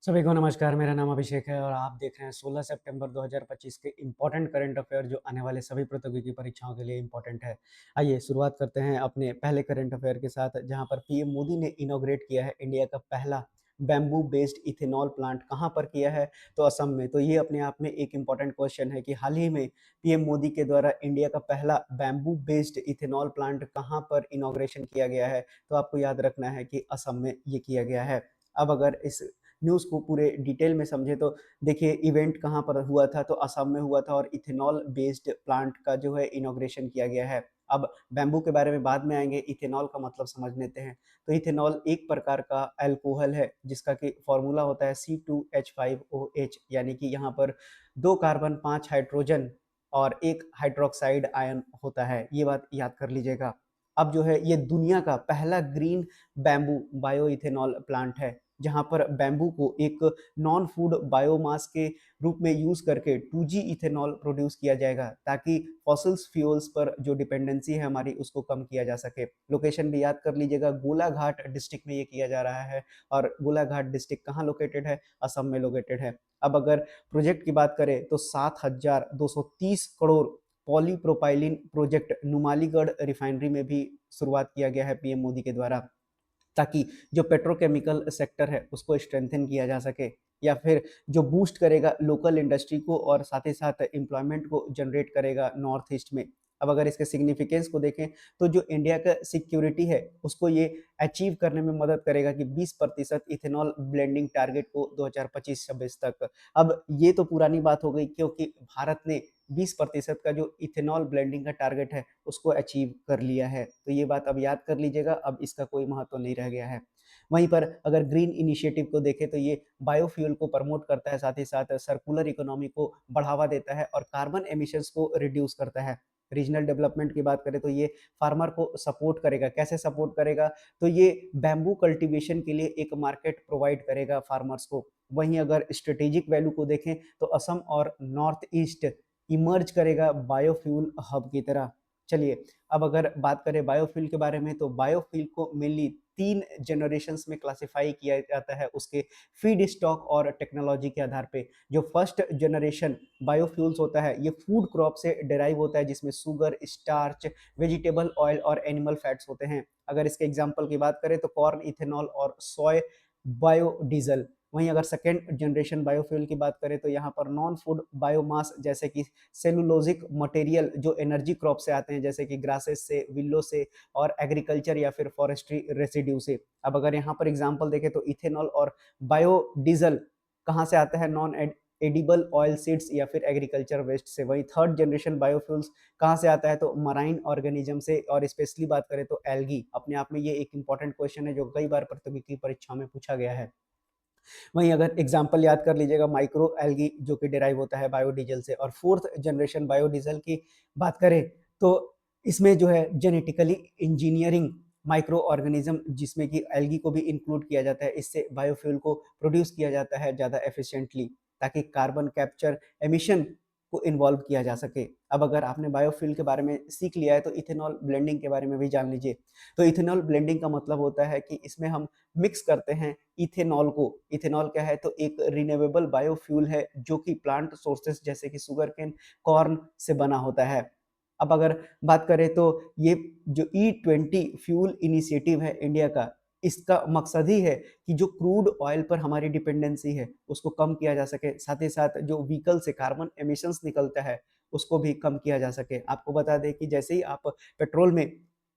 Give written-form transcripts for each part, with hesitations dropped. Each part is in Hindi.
सभी को नमस्कार। मेरा नाम अभिषेक है और आप देख रहे हैं 16 सितंबर 2025 के इम्पोर्टेंट करंट अफेयर जो आने वाले सभी प्रतियोगी परीक्षाओं के लिए इम्पोर्टेंट है। आइए शुरुआत करते हैं अपने पहले करंट अफेयर के साथ, जहां पर पीएम मोदी ने इनॉग्रेट किया है इंडिया का पहला बैम्बू बेस्ड इथेनॉल प्लांट। कहां पर किया है? तो असम में। तो ये अपने आप में एक इम्पॉर्टेंट क्वेश्चन है कि हाल ही में पीएम मोदी के द्वारा इंडिया का पहला बैम्बू बेस्ड इथेनॉल प्लांट कहां पर इनॉग्रेशन किया गया है। तो आपको याद रखना है कि असम में ये किया गया है। अब अगर इस न्यूज़ को पूरे डिटेल में समझे तो देखिए, इवेंट कहाँ पर हुआ था? तो असम में हुआ था और इथेनॉल बेस्ड प्लांट का जो है इनॉग्रेशन किया गया है। अब बैम्बू के बारे में बाद में आएंगे, इथेनॉल का मतलब समझ लेते हैं। तो इथेनॉल एक प्रकार का अल्कोहल है जिसका कि फॉर्मूला होता है C2H5OH, यानी कि यहाँ पर 2 कार्बन 5 हाइड्रोजन और एक हाइड्रोक्साइड आयन होता है। ये बात याद कर लीजिएगा। अब जो है ये दुनिया का पहला green bamboo bio ethanol plant है, जहां पर बैम्बू को एक नॉन फूड बायोमास के रूप में यूज करके 2G इथेनॉल प्रोड्यूस किया जाएगा, ताकि फॉसिल्स फ्यूल्स पर जो डिपेंडेंसी है हमारी उसको कम किया जा सके। लोकेशन भी याद कर लीजिएगा, गोलाघाट डिस्ट्रिक्ट में ये किया जा रहा है। और गोलाघाट डिस्ट्रिक्ट कहाँ लोकेटेड है? असम में लोकेटेड है। अब अगर प्रोजेक्ट की बात करें तो 7,230 crore polypropylene project Numaligarh refinery में भी शुरुआत किया गया है पीएम मोदी के द्वारा, ताकि जो पेट्रोकेमिकल सेक्टर है उसको स्ट्रेंथन किया जा सके, या फिर जो बूस्ट करेगा लोकल इंडस्ट्री को और साथ ही साथ एम्प्लॉयमेंट को जनरेट करेगा नॉर्थ ईस्ट में। अब अगर इसके सिग्निफिकेंस को देखें तो जो इंडिया का सिक्योरिटी है उसको ये अचीव करने में मदद करेगा कि 20% इथेनॉल ब्लेंडिंग टारगेट को 2025-26 तक। अब ये तो पुरानी बात हो गई, क्योंकि भारत ने 20% का जो इथेनॉल ब्लेंडिंग का टारगेट है उसको अचीव कर लिया है। तो ये बात अब याद कर लीजिएगा, अब इसका कोई महत्व नहीं रह गया है। वहीं पर अगर ग्रीन इनिशिएटिव को देखें तो ये बायोफ्यूल को प्रमोट करता है, साथ ही साथ सर्कुलर इकोनॉमी को बढ़ावा देता है और कार्बन एमिशंस को रिड्यूस करता है। रीजनल डेवलपमेंट की बात करें तो ये फार्मर को सपोर्ट करेगा। कैसे सपोर्ट करेगा? तो ये बैम्बू कल्टीवेशन के लिए एक मार्केट प्रोवाइड करेगा फार्मर्स को। वहीं अगर स्ट्रेटेजिक वैल्यू को देखें तो असम और नॉर्थ ईस्ट इमर्ज करेगा बायोफ्यूल हब की तरह। चलिए, अब अगर बात करें बायोफ्यूल के बारे में तो बायोफ्यूल को मेनली 3 जनरेशन्स में क्लासिफाई किया जाता है उसके फीड स्टॉक और टेक्नोलॉजी के आधार पे। जो फर्स्ट जनरेशन बायोफ्यूल्स होता है ये फूड क्रॉप से डिराइव होता है, जिसमें शुगर, स्टार्च, वेजिटेबल ऑयल और एनिमल फैट्स होते हैं। अगर इसके एग्जांपल की बात करें तो कॉर्न इथेनॉल और सोय बायोडीजल। वहीं अगर सेकेंड जनरेशन बायोफ्यूल की बात करें तो यहाँ पर नॉन फूड बायोमास, जैसे कि सेलुलोजिक मटेरियल जो एनर्जी क्रॉप से आते हैं, जैसे कि ग्रासेस से, विल्लो से और एग्रीकल्चर या फिर फॉरेस्ट्री रेसिड्यू से। अब अगर यहाँ पर एग्जांपल देखें तो इथेनॉल और बायोडीजल कहाँ से आता है? नॉन एडिबल ऑयल सीड्स या फिर एग्रीकल्चर वेस्ट से। वही थर्ड जनरेशन बायोफ्यूल्स कहाँ से आता है? तो मराइन ऑर्गेनिज्म से, और स्पेशली बात करें तो एल्गी। अपने आप में ये एक इंपॉर्टेंट क्वेश्चन है जो कई बार प्रतियोगी परीक्षा में पूछा गया है। वहीं अगर एग्जाम्पल याद कर लीजिएगा, माइक्रो एल्गी जो कि डिराइव होता है बायोडीजल से। और फोर्थ जनरेशन बायोडीजल की बात करें तो इसमें जो है जेनेटिकली इंजीनियरिंग माइक्रो ऑर्गेनिज्म, जिसमें कि एल्गी को भी इंक्लूड किया जाता है, इससे बायोफ्यूल को प्रोड्यूस किया जाता है ज़्यादा एफिशिएंटली, ताकि कार्बन कैप्चर एमिशन को इन्वॉल्व किया जा सके। अब अगर आपने बायोफ्यूल के बारे में सीख लिया है तो इथेनॉल ब्लेंडिंग के बारे में भी जान लीजिए। तो इथेनॉल ब्लेंडिंग का मतलब होता है कि इसमें हम मिक्स करते हैं इथेनॉल को। इथेनॉल क्या है? तो एक रिन्यूएबल बायोफ्यूल है जो कि प्लांट सोर्सेस जैसे कि शुगर केन, कॉर्न से बना होता है। अब अगर बात करें तो ये जो E20 फ्यूल इनिशिएटिव है इंडिया का, इसका मकसद ही है कि जो क्रूड ऑयल पर हमारी डिपेंडेंसी है उसको कम किया जा सके, साथ ही साथ जो व्हीकल से कार्बन एमिशंस निकलता है उसको भी कम किया जा सके। आपको बता दें कि जैसे ही आप पेट्रोल में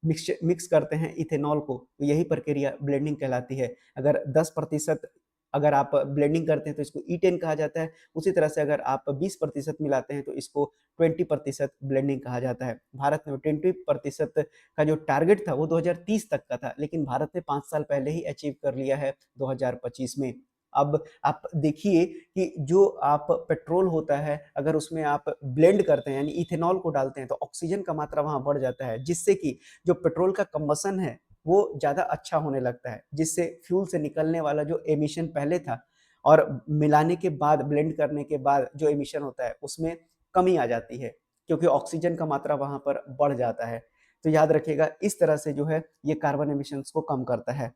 मिक्स करते हैं इथेनॉल को, तो यही प्रक्रिया ब्लेंडिंग कहलाती है। अगर 10% अगर आप ब्लेंडिंग करते हैं तो इसको E10 कहा जाता है। उसी तरह से अगर आप 20% मिलाते हैं तो इसको 20% ब्लेंडिंग कहा जाता है। भारत में 20% का जो टारगेट था वो 2030 तक का था, लेकिन भारत ने 5 साल पहले ही अचीव कर लिया है 2025 में। अब आप देखिए कि जो आप पेट्रोल होता है अगर उसमें आप ब्लेंड करते हैं यानी इथेनॉल को डालते हैं तो ऑक्सीजन का मात्रा वहाँ बढ़ जाता है, जिससे कि जो पेट्रोल का कंबसन है वो ज़्यादा अच्छा होने लगता है, जिससे फ्यूल से निकलने वाला जो एमिशन पहले था और मिलाने के बाद, ब्लेंड करने के बाद जो एमिशन होता है उसमें कमी आ जाती है, क्योंकि ऑक्सीजन का मात्रा वहाँ पर बढ़ जाता है। तो याद रखिएगा, इस तरह से जो है ये कार्बन एमिशंस को कम करता है।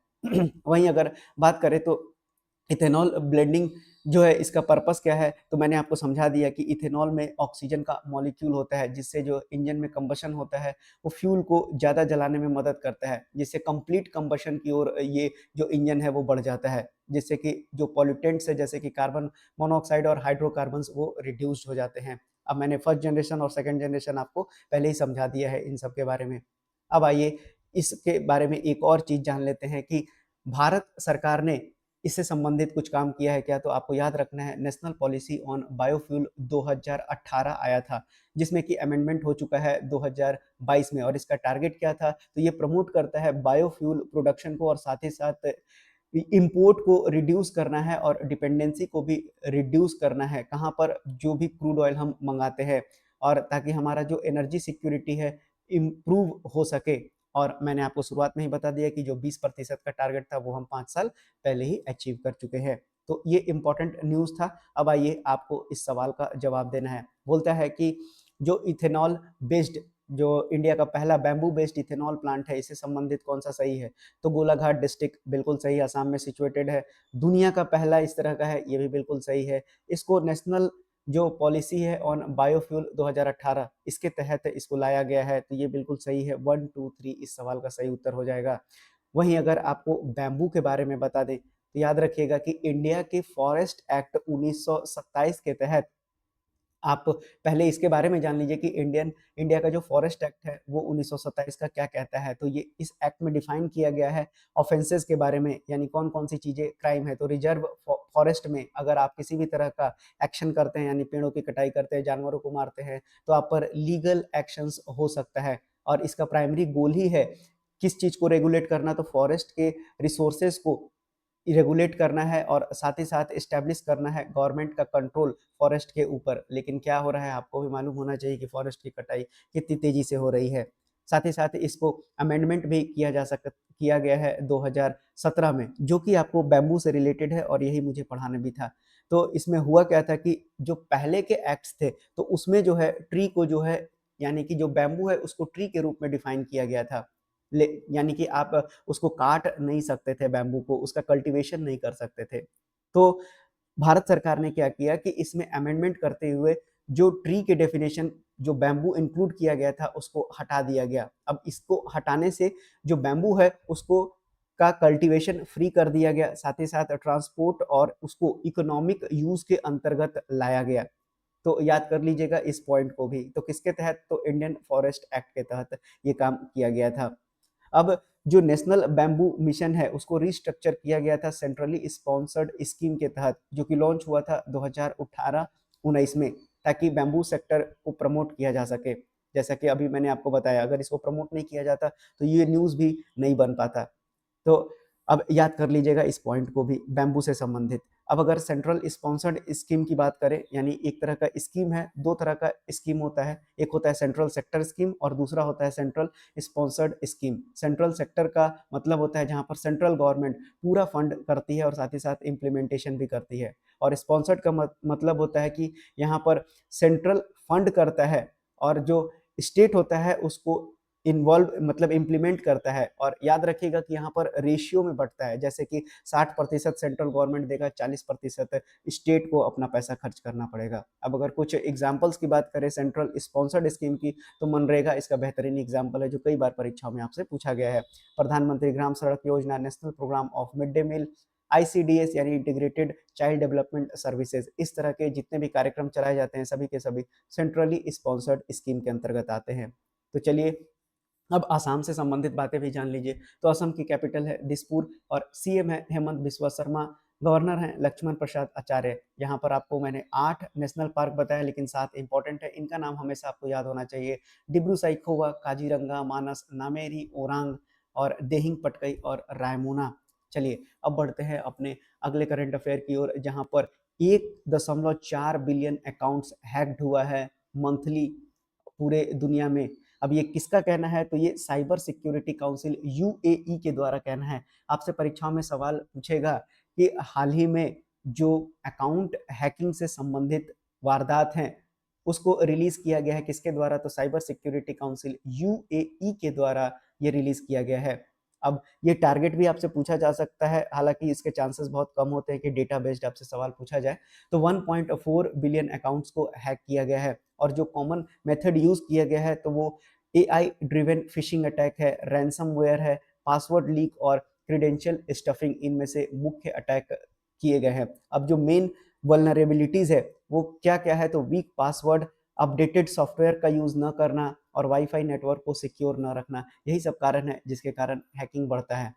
वहीं अगर बात करें तो इथेनॉल ब्लेंडिंग जो है इसका पर्पस क्या है, तो मैंने आपको समझा दिया कि इथेनॉल में ऑक्सीजन का मॉलिक्यूल होता है, जिससे जो इंजन में कंबशन होता है वो फ्यूल को ज़्यादा जलाने में मदद करता है, जिससे कंप्लीट कंबशन की ओर ये जो इंजन है वो बढ़ जाता है, जिससे कि जो पॉल्यूटेंट्स है जैसे कि कार्बन मोनोऑक्साइड और हाइड्रोकार्बन्स वो रिड्यूस्ड हो जाते हैं। अब मैंने फर्स्ट जनरेशन और सेकंड जनरेशन आपको पहले ही समझा दिया है इन सब के बारे में। अब आइए इसके बारे में एक और चीज़ जान लेते हैं कि भारत सरकार ने इससे संबंधित कुछ काम किया है क्या? तो आपको याद रखना है, नेशनल पॉलिसी ऑन बायोफ्यूल 2018 आया था, जिसमें कि अमेंडमेंट हो चुका है 2022 में, और इसका टारगेट क्या था? तो ये प्रमोट करता है बायोफ्यूल प्रोडक्शन को और साथ ही साथ इम्पोर्ट को रिड्यूस करना है और डिपेंडेंसी को भी रिड्यूस करना है, कहाँ पर? जो भी क्रूड ऑयल हम मंगाते हैं, और ताकि हमारा जो एनर्जी सिक्योरिटी है इम्प्रूव हो सके। और मैंने आपको शुरुआत में ही बता दिया कि जो 20% का टारगेट था वो हम 5 साल पहले ही अचीव कर चुके हैं। तो ये इम्पोर्टेंट न्यूज़ था। अब आइए आपको इस सवाल का जवाब देना है। बोलता है कि जो इथेनॉल बेस्ड, जो इंडिया का पहला बैम्बू बेस्ड इथेनॉल प्लांट है, इससे संबंधित कौन सा सही है? तो गोलाघाट डिस्ट्रिक्ट बिल्कुल सही, असम में सिचुएटेड है। दुनिया का पहला इस तरह का है, ये भी बिल्कुल सही है। इसको नेशनल जो पॉलिसी है ऑन बायोफ्यूल 2018, इसके तहत इसको लाया गया है, तो ये बिल्कुल सही है। 1, 2, 3 इस सवाल का सही उत्तर हो जाएगा। वहीं अगर आपको बैम्बू के बारे में बता दें, तो याद रखिएगा कि इंडिया के फॉरेस्ट एक्ट 1927 के तहत, आप पहले इसके बारे में जान लीजिए कि इंडिया का जो फॉरेस्ट एक्ट है वो 1927 का क्या कहता है। तो ये इस एक्ट में डिफाइन किया गया है ऑफेंसेस के बारे में, यानी कौन कौन सी चीजें क्राइम है। तो रिजर्व फॉरेस्ट में अगर आप किसी भी तरह का एक्शन करते हैं, यानी पेड़ों की कटाई करते हैं, जानवरों को मारते हैं, तो आप पर लीगल एक्शंस हो सकता है। और इसका प्राइमरी गोल ही है किस चीज को रेगुलेट करना, तो फॉरेस्ट के रिसोर्सेज को रेगुलेट करना है और साथ ही साथ एस्टेब्लिश करना है गवर्नमेंट का कंट्रोल फॉरेस्ट के ऊपर। लेकिन क्या हो रहा है, आपको भी मालूम होना चाहिए कि फॉरेस्ट की कटाई कितनी तेजी से हो रही है। साथ ही साथ इसको अमेंडमेंट भी किया गया है 2017 में, जो कि आपको बैम्बू से रिलेटेड है और यही मुझे पढ़ाना भी था। तो इसमें हुआ क्या था कि जो पहले के एक्ट्स थे, तो उसमें जो है ट्री को जो है, यानी कि जो बैम्बू है उसको ट्री के रूप में डिफाइन किया गया था। यानी कि आप उसको काट नहीं सकते थे, बैम्बू को, उसका कल्टीवेशन नहीं कर सकते थे। तो भारत सरकार ने क्या किया कि इसमें अमेंडमेंट करते हुए जो ट्री के डेफिनेशन, जो बैम्बू इंक्लूड किया गया था, उसको हटा दिया गया। अब इसको हटाने से जो बैम्बू है उसको का कल्टीवेशन फ्री कर दिया गया, साथ ही साथ ट्रांसपोर्ट और उसको इकोनॉमिक यूज के अंतर्गत लाया गया। तो याद कर लीजिएगा इस पॉइंट को भी। तो किसके तहत? तो इंडियन फॉरेस्ट एक्ट के तहत ये काम किया गया था। अब जो नेशनल बैम्बू मिशन है उसको रिस्ट्रक्चर किया गया था सेंट्रली स्पॉन्सर्ड स्कीम के तहत, जो कि लॉन्च हुआ था 2018-19 में, ताकि बैम्बू सेक्टर को प्रमोट किया जा सके। जैसा कि अभी मैंने आपको बताया, अगर इसको प्रमोट नहीं किया जाता तो ये न्यूज़ भी नहीं बन पाता। तो अब याद कर लीजिएगा इस पॉइंट को भी बैम्बू से संबंधित। अब अगर सेंट्रल स्पॉन्सर्ड स्कीम की बात करें, यानी एक तरह का स्कीम है, दो तरह का स्कीम होता है, एक होता है सेंट्रल सेक्टर स्कीम और दूसरा होता है central sponsored scheme. Central sector का मतलब होता है जहां पर सेंट्रल गवर्नमेंट पूरा फंड करती है और साथ ही साथ इम्प्लीमेंटेशन भी करती है। और स्पॉन्सर्ड का मतलब होता है कि यहाँ पर सेंट्रल फंड करता है और जो स्टेट होता है उसको इन्वॉल्व, मतलब इम्प्लीमेंट करता है। और याद रखिएगा कि यहाँ पर रेशियो में बढ़ता है, जैसे कि 60% सेंट्रल गवर्नमेंट देगा, 40% स्टेट को अपना पैसा खर्च करना पड़ेगा। अब अगर कुछ एग्जांपल्स की बात करें सेंट्रल स्पॉन्सर्ड स्कीम की, तो मनरेगा इसका बेहतरीन एग्जाम्पल है, जो कई बार परीक्षाओं में आपसे पूछा गया है। प्रधानमंत्री Gram Sadak Yojana, national programme of mid day meal, ICDS यानी इंटीग्रेटेड चाइल्ड डेवलपमेंट सर्विसेज, इस तरह के जितने भी कार्यक्रम चलाए जाते हैं सभी के सभी सेंट्रली स्पॉन्सर्ड स्कीम के अंतर्गत आते हैं। तो चलिए अब आसाम से संबंधित बातें भी जान लीजिए। तो असम की कैपिटल है दिसपुर और सीएम है हेमंत बिस्वा शर्मा, गवर्नर हैं लक्ष्मण प्रसाद आचार्य। यहाँ पर आपको मैंने 8 नेशनल पार्क बताया, लेकिन 7 इंपॉर्टेंट है, इनका नाम हमेशा आपको याद होना चाहिए। डिब्रू साइखोवा, काजीरंगा, मानस, नामेरी, ओरांग और देहिंग पटकई और रायमोना। चलिए अब बढ़ते हैं अपने अगले करंट अफेयर की ओर, जहाँ पर 1.4 बिलियन अकाउंट्स हैक्ड हुआ है मंथली पूरे दुनिया में। अब ये किसका कहना है? तो ये साइबर सिक्योरिटी काउंसिल यूएई के द्वारा कहना है। आपसे परीक्षाओं में सवाल पूछेगा कि हाल ही में जो अकाउंट हैकिंग से संबंधित वारदात हैं उसको रिलीज किया गया है किसके द्वारा? तो साइबर सिक्योरिटी काउंसिल यूएई के द्वारा ये रिलीज किया गया है। अब ये टारगेट भी आपसे पूछा जा सकता है, हालाँकि इसके चांसेस बहुत कम होते हैं कि डेटा बेस्ड आपसे सवाल पूछा जाए। तो 1.4 बिलियन अकाउंट्स को हैक किया गया है और जो कॉमन मेथड यूज़ किया गया है तो वो एआई ड्रिवन फिशिंग अटैक है, रैनसमवेयर है, पासवर्ड लीक और क्रेडेंशियल स्टफिंग इनमें से मुख्य अटैक किए गए हैं। अब जो मेन वल्नरेबिलिटीज़ है वो क्या-क्या है, तो वीक पासवर्ड, अपडेटेड सॉफ्टवेयर का यूज़ न करना और वाईफ़ाई नेटवर्क को सिक्योर न रखना, यही सब कारण है जिसके कारण हैकिंग बढ़ता है।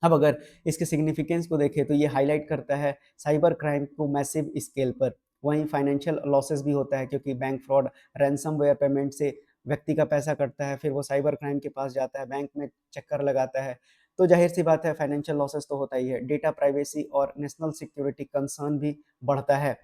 अब अगर इसके सिग्निफिकेंस को देखें तो ये हाईलाइट करता है साइबर क्राइम को मैसिव स्केल पर। वहीं फाइनेंशियल लॉसेस भी होता है क्योंकि बैंक फ्रॉड, रैनसमवेयर पेमेंट से व्यक्ति का पैसा कटता है, फिर वो साइबर क्राइम के पास जाता है, बैंक में चक्कर लगाता है। तो ज़ाहिर-सी बात है फाइनेंशियल लॉसेस तो होता ही है। डेटा प्राइवेसी और नेशनल सिक्योरिटी कंसर्न भी बढ़ता है।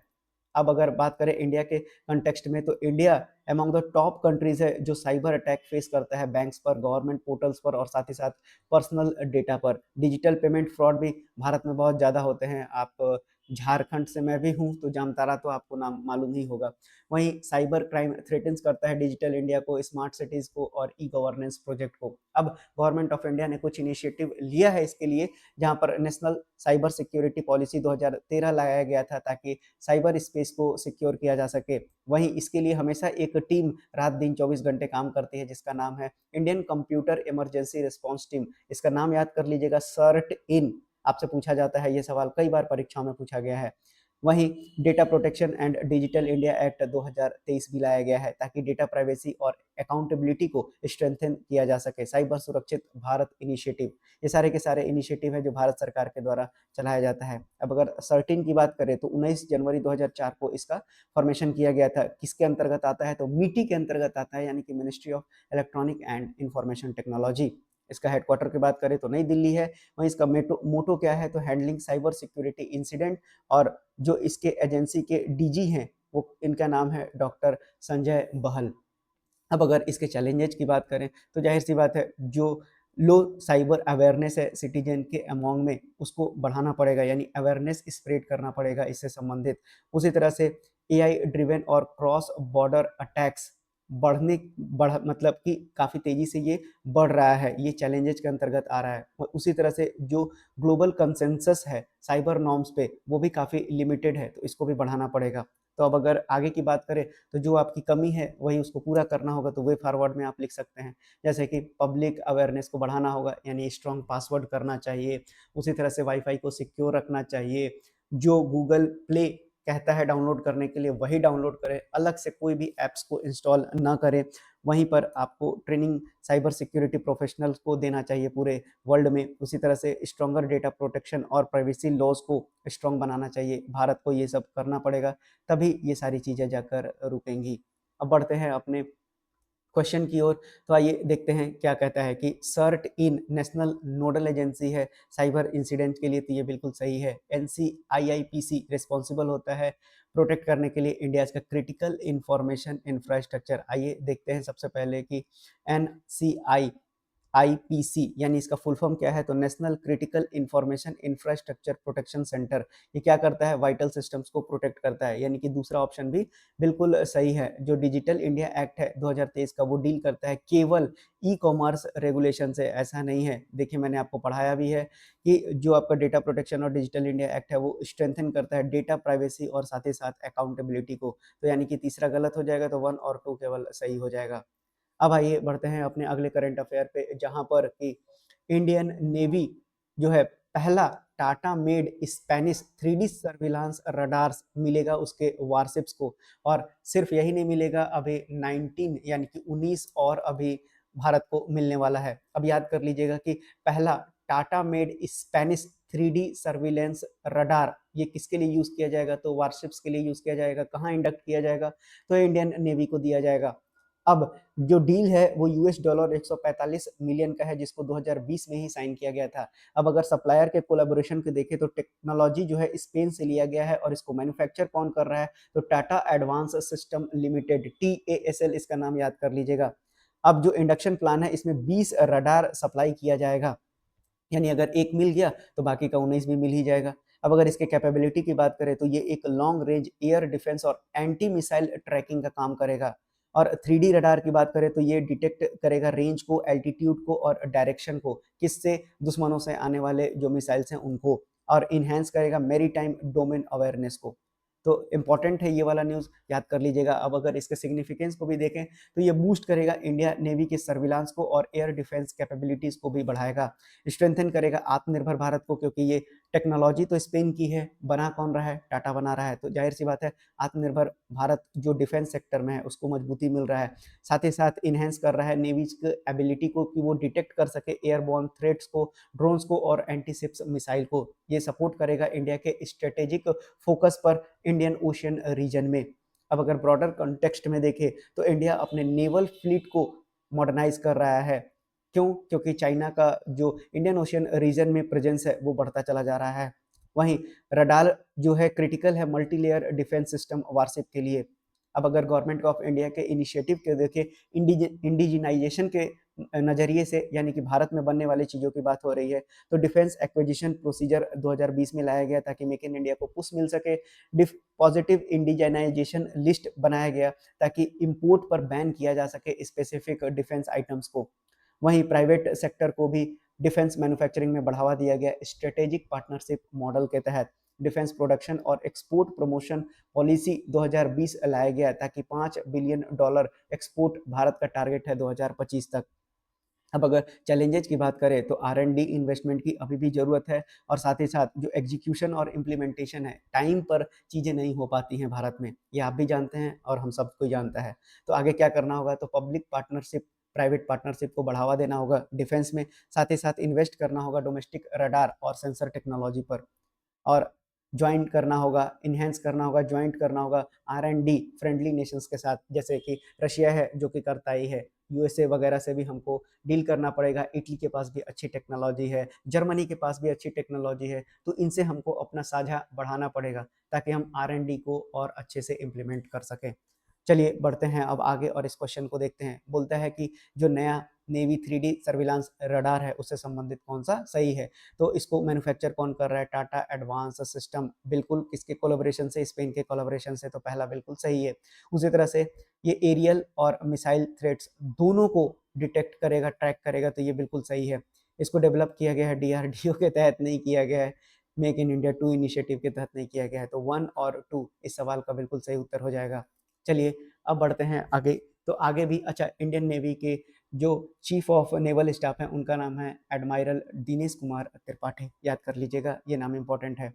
अब अगर बात करें इंडिया के कंटेक्स्ट में तो India among the top countries है जो साइबर अटैक फेस करता है बैंक्स पर, गवर्नमेंट पोर्टल्स पर और साथ ही साथ पर्सनल डेटा पर। डिजिटल पेमेंट फ्रॉड भी भारत में बहुत ज़्यादा होते हैं। आप झारखंड से मैं भी हूँ तो जामतारा तो आपको नाम मालूम ही होगा। वहीं साइबर क्राइम थ्रेटन्स करता है डिजिटल इंडिया को, स्मार्ट सिटीज़ को और ई गवर्नेंस प्रोजेक्ट को। अब गवर्नमेंट ऑफ इंडिया ने कुछ इनिशिएटिव लिया है इसके लिए, जहाँ पर नेशनल साइबर सिक्योरिटी पॉलिसी 2013 लाया गया था ताकि साइबर स्पेस को सिक्योर किया जा सके। वहीं इसके लिए हमेशा एक टीम रात दिन 24 घंटे काम करती है जिसका नाम है Indian computer emergency response team. इसका नाम याद कर लीजिएगा, सर्ट इन। आपसे पूछा जाता है, ये सवाल कई बार परीक्षाओं में पूछा गया है। वहीं data protection and digital India act 2023 भी लाया गया है ताकि डेटा प्राइवेसी और अकाउंटेबिलिटी को स्ट्रेंथन किया जा सके। साइबर सुरक्षित भारत इनिशिएटिव, ये सारे के सारे इनिशिएटिव है जो भारत सरकार के द्वारा चलाया जाता है। अब अगर सर्टिन की बात करें तो 19 जनवरी 2004 को इसका फॉर्मेशन किया गया था। किसके अंतर्गत आता है, तो मीटी के अंतर्गत आता है, यानी कि ministry of electronic and information technology. इसका हेडक्वार्टर की बात करें तो नई दिल्ली है। वहीं इसका मोटो क्या है, तो हैंडलिंग साइबर सिक्योरिटी इंसिडेंट। और जो इसके एजेंसी के डीजी हैं वो, इनका नाम है डॉक्टर संजय बहल। अब अगर इसके चैलेंजेज की बात करें तो जाहिर सी बात है जो लो साइबर अवेयरनेस है सिटीजन के अमोंग में, उसको बढ़ाना पड़ेगा, यानी अवेयरनेस स्प्रेड करना पड़ेगा इससे संबंधित। उसी तरह से एआई ड्रिवन और क्रॉस बॉर्डर अटैक्स बढ़ मतलब कि काफ़ी तेज़ी से ये बढ़ रहा है, ये चैलेंजेज के अंतर्गत आ रहा है। और उसी तरह से जो ग्लोबल कंसेंसस है साइबर नॉर्म्स पे, वो भी काफ़ी लिमिटेड है, तो इसको भी बढ़ाना पड़ेगा। तो अब अगर आगे की बात करें तो जो आपकी कमी है वही उसको पूरा करना होगा, तो वे फॉरवर्ड में आप लिख सकते हैं। जैसे कि पब्लिक अवेयरनेस को बढ़ाना होगा, यानी स्ट्रॉन्ग पासवर्ड करना चाहिए। उसी तरह से वाईफाई को सिक्योर रखना चाहिए। जो गूगल प्ले कहता है डाउनलोड करने के लिए वही डाउनलोड करें, अलग से कोई भी ऐप्स को इंस्टॉल ना करें। वहीं पर आपको ट्रेनिंग साइबर सिक्योरिटी प्रोफेशनल्स को देना चाहिए पूरे वर्ल्ड में। उसी तरह से स्ट्रॉन्गर डेटा प्रोटेक्शन और प्राइवेसी लॉज को स्ट्रॉन्ग बनाना चाहिए। भारत को ये सब करना पड़ेगा, तभी ये सारी चीज़ें जाकर रुकेंगी। अब बढ़ते हैं अपने क्वेश्चन की ओर। तो आइए देखते हैं क्या कहता है कि CERT In national nodal agency है साइबर इंसिडेंट के लिए, तो ये बिल्कुल सही है। एनसीआईआईपीसी रिस्पॉन्सिबल होता है प्रोटेक्ट करने के लिए इंडिया का क्रिटिकल इंफॉर्मेशन इंफ्रास्ट्रक्चर। आइए देखते हैं सबसे पहले कि एनसीआई आईपीसी यानी इसका फुल फॉर्म क्या है, तो national critical information infrastructure protection centre. ये क्या करता है, वाइटल सिस्टम्स को प्रोटेक्ट करता है, यानी कि दूसरा ऑप्शन भी बिल्कुल सही है। जो डिजिटल इंडिया एक्ट है 2023 का, वो डील करता है केवल ई कॉमर्स रेगुलेशन से, ऐसा नहीं है। देखिए मैंने आपको पढ़ाया भी है कि जो आपका डेटा प्रोटेक्शन और डिजिटल इंडिया एक्ट है वो स्ट्रेंथन करता है डेटा प्राइवेसी और साथ ही साथ अकाउंटेबिलिटी को। तो यानी कि तीसरा गलत हो जाएगा, तो 1 और 2 केवल सही हो जाएगा। अब आइए बढ़ते हैं अपने अगले करंट अफेयर पे, जहाँ पर कि इंडियन नेवी जो है पहला Tata made Spanish 3D surveillance radars मिलेगा उसके वारशिप्स को। और सिर्फ यही नहीं मिलेगा, अभी 19 यानी कि 19 और अभी भारत को मिलने वाला है। अब याद कर लीजिएगा कि पहला Tata made Spanish 3D surveillance radar, ये किसके लिए यूज किया जाएगा, तो वारशिप्स के लिए यूज किया जाएगा। कहाँ इंडक्ट किया जाएगा, तो इंडियन नेवी को दिया जाएगा। अब जो डील है वो यूएस डॉलर 145 मिलियन का है, जिसको 2020 में ही साइन किया गया था। अब अगर सप्लायर के कोलैबोरेशन को देखें तो टेक्नोलॉजी जो है स्पेन से लिया गया है और इसको मैन्युफैक्चर कौन कर रहा है, तो Tata advance system limited, TASL इसका नाम याद कर लीजिएगा। अब जो इंडक्शन प्लान है इसमें 20 रडार सप्लाई किया जाएगा, यानी अगर एक मिल गया तो बाकी का 19 भी मिल ही जाएगा। अब अगर इसके कैपेबिलिटी की बात करें तो ये एक लॉन्ग रेंज एयर डिफेंस और एंटी मिसाइल ट्रैकिंग का काम करेगा। और 3D रडार की बात करें तो ये डिटेक्ट करेगा रेंज को, एल्टीट्यूड को और डायरेक्शन को, किससे, दुश्मनों से आने वाले जो मिसाइल्स हैं उनको, और इन्हेंस करेगा मैरीटाइम डोमेन अवेयरनेस को। तो इंपॉर्टेंट है ये वाला न्यूज़, याद कर लीजिएगा। अब अगर इसके सिग्निफिकेंस को भी देखें तो ये बूस्ट करेगा इंडिया नेवी के सर्विलांस को और एयर डिफेंस कैपेबिलिटीज को भी बढ़ाएगा, स्ट्रेंथन करेगा आत्मनिर्भर भारत को, क्योंकि ये टेक्नोलॉजी तो स्पेन की है, बना कौन रहा है, टाटा बना रहा है, तो जाहिर सी बात है आत्मनिर्भर भारत जो डिफेंस सेक्टर में है उसको मजबूती मिल रहा है। साथ ही साथ इन्हेंस कर रहा है नेवी की एबिलिटी को कि वो डिटेक्ट कर सके एयरबॉर्न थ्रेट्स को, ड्रोन्स को और एंटीशिप्स मिसाइल को। ये सपोर्ट करेगा इंडिया के स्ट्रेटेजिक फोकस पर इंडियन ओशियन रीजन में। अब अगर ब्रॉडर कॉन्टेक्स्ट में देखें तो इंडिया अपने नेवल फ्लीट को मॉडर्नाइज कर रहा है। क्यों? क्योंकि चाइना का जो इंडियन ओशियन रीजन में प्रेजेंस है वो बढ़ता चला जा रहा है। वहीं रडार जो है क्रिटिकल है multi layer defence system warship के लिए। अब अगर गवर्नमेंट ऑफ इंडिया के इनिशिएटिव के देखें, इंडिजिनाइजेशन के नजरिए से, यानी कि भारत में बनने वाली चीज़ों की बात हो रही है, तो डिफेंस एक्विजिशन प्रोसीजर 2020 में लाया गया ताकि मेक इन इंडिया को पुश मिल सके। पॉजिटिव इंडिजिनाइजेशन लिस्ट बनाया गया ताकि इंपोर्ट पर बैन किया जा सके स्पेसिफिक डिफेंस आइटम्स को। वहीं प्राइवेट सेक्टर को भी डिफेंस मैन्युफैक्चरिंग में बढ़ावा दिया गया स्ट्रेटेजिक पार्टनरशिप मॉडल के तहत। डिफेंस प्रोडक्शन और एक्सपोर्ट प्रमोशन पॉलिसी 2020 लाया गया ताकि $5 बिलियन एक्सपोर्ट भारत का टारगेट है 2025 तक। अब अगर चैलेंजेस की बात करें तो R&D इन्वेस्टमेंट की अभी भी ज़रूरत है, और साथ ही साथ जो एग्जीक्यूशन और इम्प्लीमेंटेशन है, टाइम पर चीज़ें नहीं हो पाती हैं भारत में, ये आप भी जानते हैं और हम सब कोई जानता है। तो आगे क्या करना होगा, तो पब्लिक पार्टनरशिप, प्राइवेट पार्टनरशिप को बढ़ावा देना होगा डिफेंस में, साथ ही साथ इन्वेस्ट करना होगा डोमेस्टिक रडार और सेंसर टेक्नोलॉजी पर, और ज्वाइंट करना होगा, इन्हेंस करना होगा, ज्वाइंट करना होगा R&D फ्रेंडली नेशंस के साथ, जैसे कि रशिया है जो कि करता ही है, USA वगैरह से भी हमको डील करना पड़ेगा। इटली के पास भी अच्छी टेक्नोलॉजी है, जर्मनी के पास भी अच्छी टेक्नोलॉजी है, तो इनसे हमको अपना साझा बढ़ाना पड़ेगा ताकि हम R&D को और अच्छे से इम्प्लीमेंट कर सकें। चलिए बढ़ते हैं अब आगे और इस क्वेश्चन को देखते हैं। बोलता है कि जो नया नेवी 3D सर्विलांस रडार है उससे संबंधित कौन सा सही है, तो इसको मैन्युफैक्चर कौन कर रहा है, टाटा एडवांस सिस्टम, बिल्कुल किसके कोलैबोरेशन से, स्पेन के कोलैबोरेशन से, तो पहला बिल्कुल सही है। उसी तरह से ये एरियल और मिसाइल थ्रेट्स दोनों को डिटेक्ट करेगा, ट्रैक करेगा, तो ये बिल्कुल सही है। इसको डेवलप किया गया है DRDO के तहत, नहीं किया गया है मेक इन इंडिया 2 इनिशिएटिव के तहत, नहीं किया गया है, तो 1 और 2 इस सवाल का बिल्कुल सही उत्तर हो जाएगा। चलिए अब बढ़ते हैं आगे। तो आगे भी अच्छा, इंडियन नेवी के जो चीफ ऑफ नेवल स्टाफ हैं उनका नाम है एडमायरल दिनेश कुमार त्रिपाठी, याद कर लीजिएगा, ये नाम इंपॉर्टेंट है।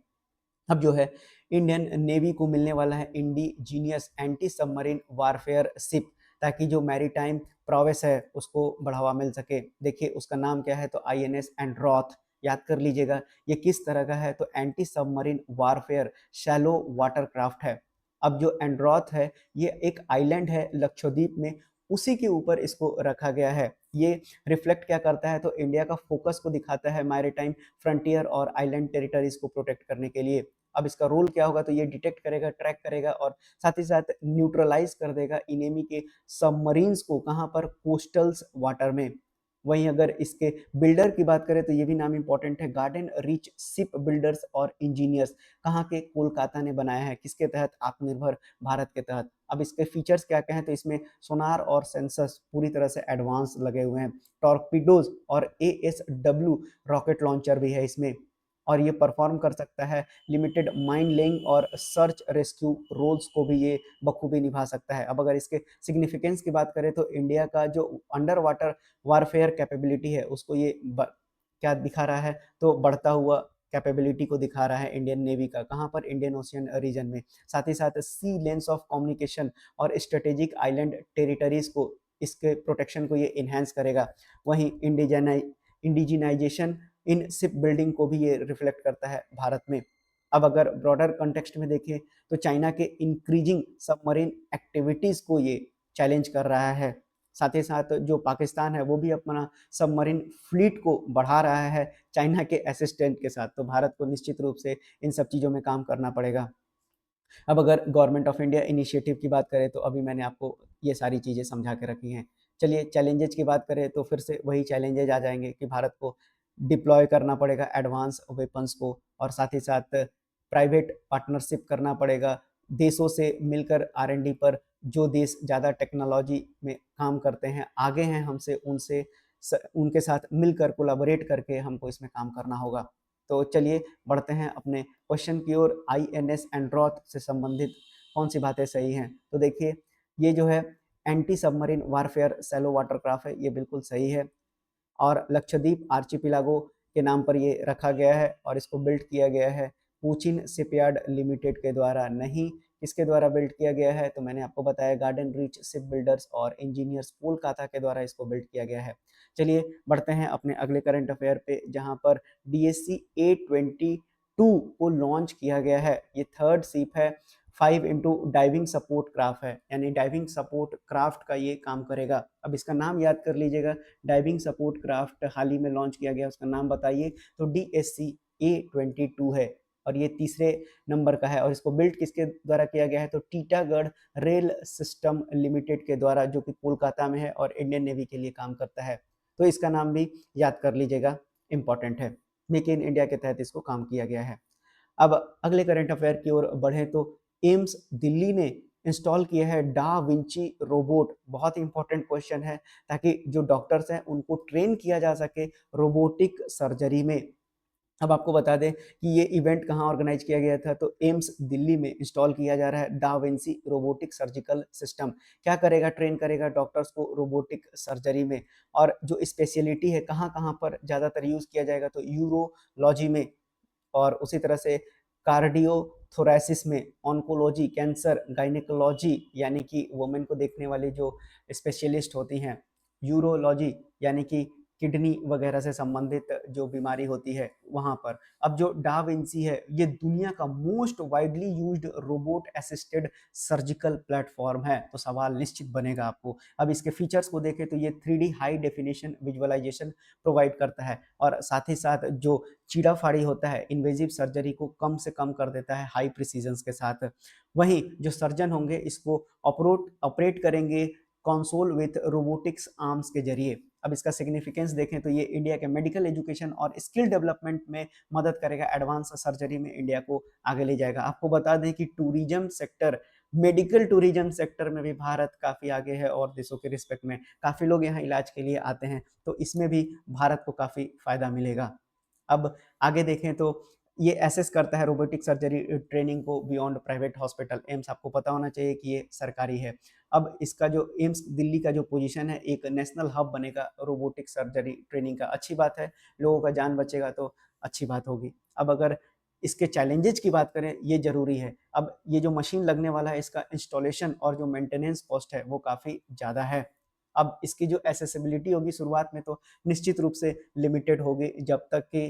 अब जो है इंडियन नेवी को मिलने वाला है indigenous anti submarine warfare ship, ताकि जो मैरीटाइम प्रोवेस है उसको बढ़ावा मिल सके। देखिए उसका नाम क्या है, तो INS एंड्रॉथ, याद कर लीजिएगा। ये किस तरह का है, तो anti submarine warfare shallow watercraft है। अब जो एंड्रॉथ है ये एक आइलैंड है लक्षद्वीप में, उसी के ऊपर इसको रखा गया है। ये रिफ्लेक्ट क्या करता है, तो इंडिया का फोकस को दिखाता है मैरीटाइम फ्रंटियर और आइलैंड टेरिटरीज को प्रोटेक्ट करने के लिए। अब इसका रोल क्या होगा, तो ये डिटेक्ट करेगा, ट्रैक करेगा और साथ ही साथ न्यूट्रलाइज कर देगा इनेमी के सबमरीन्स को, कहाँ पर, कोस्टल्स वाटर में। वहीं अगर इसके बिल्डर की बात करें तो ये भी नाम इंपॉर्टेंट है, गार्डन रीच शिप बिल्डर्स और इंजीनियर्स, कहाँ के, कोलकाता ने बनाया है, किसके तहत, आत्मनिर्भर भारत के तहत। अब इसके फीचर्स क्या क्या हैं, तो इसमें सोनार और सेंसर्स पूरी तरह से एडवांस लगे हुए हैं, टॉर्पीडोज और ASW रॉकेट लॉन्चर भी है इसमें, और ये परफॉर्म कर सकता है लिमिटेड माइन लेइंग और सर्च रेस्क्यू रोल्स को भी ये बखूबी निभा सकता है। अब अगर इसके सिग्निफिकेंस की बात करें तो इंडिया का जो अंडर वाटर वारफेयर कैपेबिलिटी है उसको ये क्या दिखा रहा है, तो बढ़ता हुआ कैपेबिलिटी को दिखा रहा है इंडियन नेवी का, कहाँ पर, इंडियन ओशियन रीजन में। साथ ही साथ सी लेंस ऑफ कम्युनिकेशन और स्ट्रेटेजिक आइलैंड टेरिटरीज को, इसके प्रोटेक्शन को ये इन्हेंस करेगा। वहीं इंडिजिनाइजेशन इन शिप बिल्डिंग को भी ये रिफ्लेक्ट करता है भारत में। अब अगर ब्रॉडर कॉन्टेक्स्ट में देखें तो चाइना के इंक्रीजिंग सबमरीन एक्टिविटीज को ये चैलेंज कर रहा है। साथ ही साथ जो पाकिस्तान है वो भी अपना सबमरीन फ्लीट को बढ़ा रहा है चाइना के असिस्टेंट के साथ, तो भारत को निश्चित रूप से इन सब चीज़ों में काम करना पड़ेगा। अब अगर गवर्नमेंट ऑफ इंडिया इनिशिएटिव की बात करें तो अभी मैंने आपको ये सारी चीज़ें समझा के रखी हैं। चलिए चैलेंजेज की बात करें तो फिर से वही चैलेंजेज आ जाएंगे कि भारत को डिप्लॉय करना पड़ेगा एडवांस वेपन्स को, और साथ ही साथ प्राइवेट पार्टनरशिप करना पड़ेगा, देशों से मिलकर R&D पर जो देश ज़्यादा टेक्नोलॉजी में काम करते हैं, आगे हैं हमसे, उनके साथ मिलकर कोलैबोरेट करके हमको इसमें काम करना होगा। तो चलिए बढ़ते हैं अपने क्वेश्चन की ओर। आईएनएस एंड्रॉथ से संबंधित कौन-सी बातें सही हैं? तो देखिए, ये जो है anti submarine warfare shallow watercraft है, ये बिल्कुल सही है। और लक्षद्वीप आर्चिपिलागो के नाम पर ये रखा गया है और इसको बिल्ड किया गया है कोचिन शिपयार्ड लिमिटेड के द्वारा, नहीं किसके द्वारा बिल्ड किया गया है? तो मैंने आपको बताया गार्डन रीच शिप बिल्डर्स और इंजीनियर्स कोलकाता के द्वारा इसको बिल्ड किया गया है। चलिए बढ़ते हैं अपने अगले करंट अफेयर पे, जहां पर डीएससी A22 को लॉन्च किया गया है। ये थर्ड शिप है, 5 इंटू डाइविंग सपोर्ट क्राफ्ट है, यानी डाइविंग सपोर्ट क्राफ्ट का ये काम करेगा। अब इसका नाम याद कर लीजिएगा, डाइविंग सपोर्ट क्राफ्ट हाल ही में लॉन्च किया गया, उसका नाम बताइए। तो DSC A22 है और ये तीसरे नंबर का है। और इसको बिल्ड किसके द्वारा किया गया है? तो टीटागढ़ रेल सिस्टम लिमिटेड के द्वारा, जो कि कोलकाता में है और इंडियन नेवी के लिए काम करता है। तो इसका नाम भी याद कर लीजिएगा, इंपॉर्टेंट है। मेक इन इंडिया के तहत इसको काम किया गया है। अब अगले करंट अफेयर की ओर बढ़े तो एम्स दिल्ली ने इंस्टॉल किया है डा विंची रोबोट। बहुत ही इंपॉर्टेंट क्वेश्चन है, ताकि जो डॉक्टर्स हैं उनको ट्रेन किया जा सके रोबोटिक सर्जरी में। अब आपको बता दें कि ये इवेंट कहाँ ऑर्गेनाइज किया गया था, तो एम्स दिल्ली में इंस्टॉल किया जा रहा है da Vinci robotic surgical system. क्या करेगा? ट्रेन करेगा डॉक्टर्स को रोबोटिक सर्जरी में। और जो स्पेशलिटी है, कहाँ कहाँ पर ज़्यादातर यूज़ किया जाएगा, तो यूरोलॉजी में, और उसी तरह से कार्डियो थोरेसिस में, ऑन्कोलॉजी, कैंसर, गायनेकोलॉजी यानी कि वुमेन को देखने वाली जो स्पेशलिस्ट होती हैं, यूरोलॉजी यानी कि किडनी वगैरह से संबंधित जो बीमारी होती है वहां पर। अब जो डा विंसी है, ये दुनिया का most widely used robot assisted surgical platform है। तो सवाल निश्चित बनेगा आपको। अब इसके फीचर्स को देखें तो ये 3D high definition visualisation provide करता है, और साथ ही साथ जो चीड़ा फाड़ी होता है, इन्वेजिव सर्जरी को कम से कम कर देता है हाई प्रिसीजन के साथ। वहीं जो सर्जन होंगे इसको ऑपरेट करेंगे कंसोल विथ रोबोटिक्स आर्म्स के जरिए। अब इसका सिग्निफिकेंस देखें तो ये इंडिया के मेडिकल एजुकेशन और स्किल डेवलपमेंट में मदद करेगा, एडवांस सर्जरी में इंडिया को आगे ले जाएगा। आपको बता दें कि tourism sector, medical tourism sector में भी भारत काफी आगे है, और देशों के रिस्पेक्ट में काफी लोग यहाँ इलाज के लिए आते हैं, तो इसमें भी भारत को काफी फायदा मिलेगा। अब आगे देखें तो ये एसेस करता है रोबोटिक सर्जरी ट्रेनिंग को बियॉन्ड प्राइवेट हॉस्पिटल। एम्स आपको पता होना चाहिए कि ये सरकारी है। अब इसका जो एम्स दिल्ली का जो पोजीशन है, एक नेशनल हब बनेगा रोबोटिक सर्जरी ट्रेनिंग का। अच्छी बात है, लोगों का जान बचेगा तो अच्छी बात होगी। अब अगर इसके चैलेंजेस की बात करें, ये जरूरी है। अब ये जो मशीन लगने वाला है, इसका इंस्टॉलेशन और जो मेंटेनेंस कॉस्ट है वो काफ़ी ज़्यादा है। अब इसकी जो एसेसिबिलिटी होगी शुरुआत में तो निश्चित रूप से लिमिटेड होगी, जब तक कि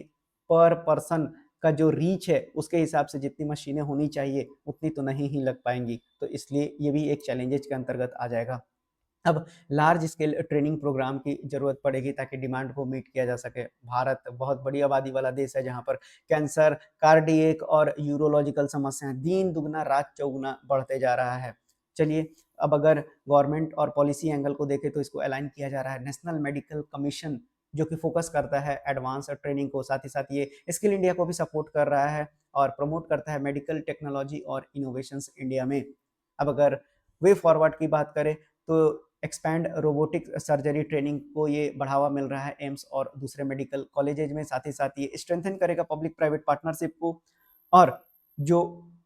पर पर्सन का जो रीच है उसके हिसाब से जितनी मशीनें होनी चाहिए उतनी तो नहीं ही लग पाएंगी। तो इसलिए ये भी एक चैलेंजेस के अंतर्गत आ जाएगा। अब लार्ज स्केल ट्रेनिंग प्रोग्राम की जरूरत पड़ेगी ताकि डिमांड को मीट किया जा सके। भारत बहुत बड़ी आबादी वाला देश है, जहां पर कैंसर, कार्डियक और यूरोलॉजिकल समस्याएं दिन दुगना रात चौगुना बढ़ते जा रहा है। चलिए, अब अगर गवर्नमेंट और पॉलिसी एंगल को देखें तो इसको अलाइन किया जा रहा है नेशनल मेडिकल कमीशन, जो कि फोकस करता है एडवांस ट्रेनिंग को। साथ ही साथ ये स्किल इंडिया को भी सपोर्ट कर रहा है और प्रमोट करता है मेडिकल टेक्नोलॉजी और इनोवेशंस इंडिया में। अब अगर वे फॉरवर्ड की बात करें तो एक्सपैंड रोबोटिक सर्जरी ट्रेनिंग को ये बढ़ावा मिल रहा है एम्स और दूसरे मेडिकल कॉलेजेज में। साथ ही साथ ये स्ट्रेंथन करेगा पब्लिक प्राइवेट पार्टनरशिप को, और जो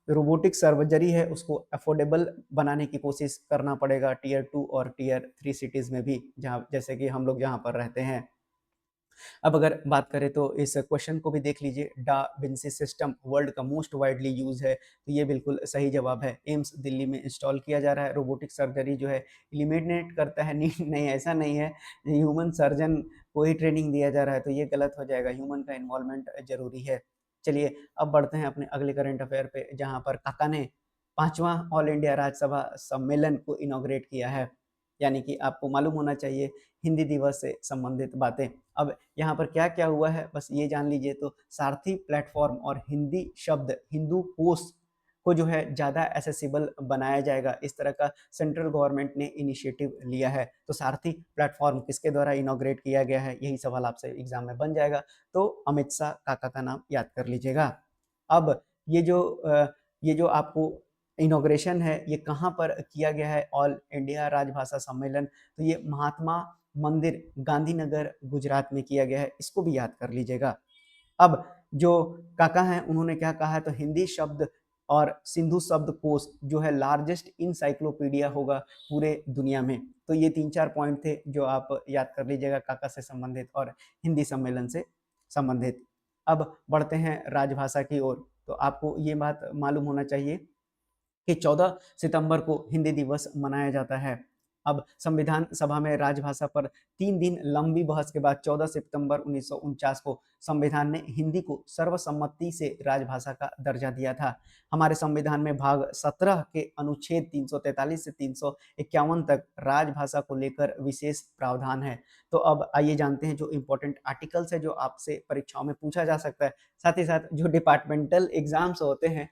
रोबोटिक सर्जरी है उसको अफोर्डेबल बनाने की कोशिश करना पड़ेगा Tier 2 और Tier 3 सिटीज में भी, जहाँ जैसे कि हम लोग जहाँ पर रहते हैं। अब अगर बात करें तो इस क्वेश्चन को भी देख लीजिए, डा विंसी सिस्टम वर्ल्ड का मोस्ट वाइडली यूज है, तो ये बिल्कुल सही जवाब है। एम्स दिल्ली में इंस्टॉल किया जा रहा है। रोबोटिक सर्जरी जो है एलिमिनेट करता है, नहीं नहीं ऐसा नहीं है, ह्यूमन सर्जन को ही ट्रेनिंग दिया जा रहा है, तो ये गलत हो जाएगा, ह्यूमन का इन्वॉल्वमेंट जरूरी है। चलिए अब बढ़ते हैं अपने अगले करंट अफेयर पे, जहाँ पर काका ने 5वां ऑल इंडिया राज्यसभा सम्मेलन को इनॉग्रेट किया है। यानी कि आपको मालूम होना चाहिए हिंदी दिवस से संबंधित बातें। अब यहाँ पर क्या क्या हुआ है बस ये जान लीजिए, तो सारथी प्लेटफॉर्म और हिंदी शब्द हिंदू कोश को जो है ज़्यादा एसेसिबल बनाया जाएगा, इस तरह का सेंट्रल गवर्नमेंट ने इनिशिएटिव लिया है। तो सारथी प्लेटफॉर्म किसके द्वारा इनॉग्रेट किया गया है, यही सवाल आपसे एग्जाम में बन जाएगा। तो अमित शाह काका का नाम याद कर लीजिएगा। अब ये जो ये जो आपको इनॉग्रेशन है ये कहाँ पर किया गया है, ऑल इंडिया राजभाषा सम्मेलन, तो ये महात्मा मंदिर गांधीनगर गुजरात में किया गया है, इसको भी याद कर लीजिएगा। अब जो काका हैं उन्होंने क्या कहा है, तो हिंदी शब्द और सिंधु शब्दकोश जो है लार्जेस्ट इंसाइक्लोपीडिया होगा पूरे दुनिया में। तो ये 3-4 पॉइंट थे जो आप याद कर लीजिएगा काका से संबंधित और हिंदी सम्मेलन से संबंधित। अब बढ़ते हैं राजभाषा की ओर। तो आपको ये बात मालूम होना चाहिए कि 14 सितंबर को हिंदी दिवस मनाया जाता है। अब संविधान सभा में राजभाषा पर 3 दिन लंबी बहस के बाद 14 सितंबर 1949 को संविधान ने हिंदी को सर्वसम्मति से राजभाषा का दर्जा दिया था। हमारे संविधान में भाग 17 के अनुच्छेद 343 से 351 तक राजभाषा को लेकर विशेष प्रावधान है। तो अब आइए जानते हैं जो इम्पोर्टेंट आर्टिकल्स है जो आपसे परीक्षाओं में पूछा जा सकता है। साथ ही साथ जो डिपार्टमेंटल एग्जाम्स होते हैं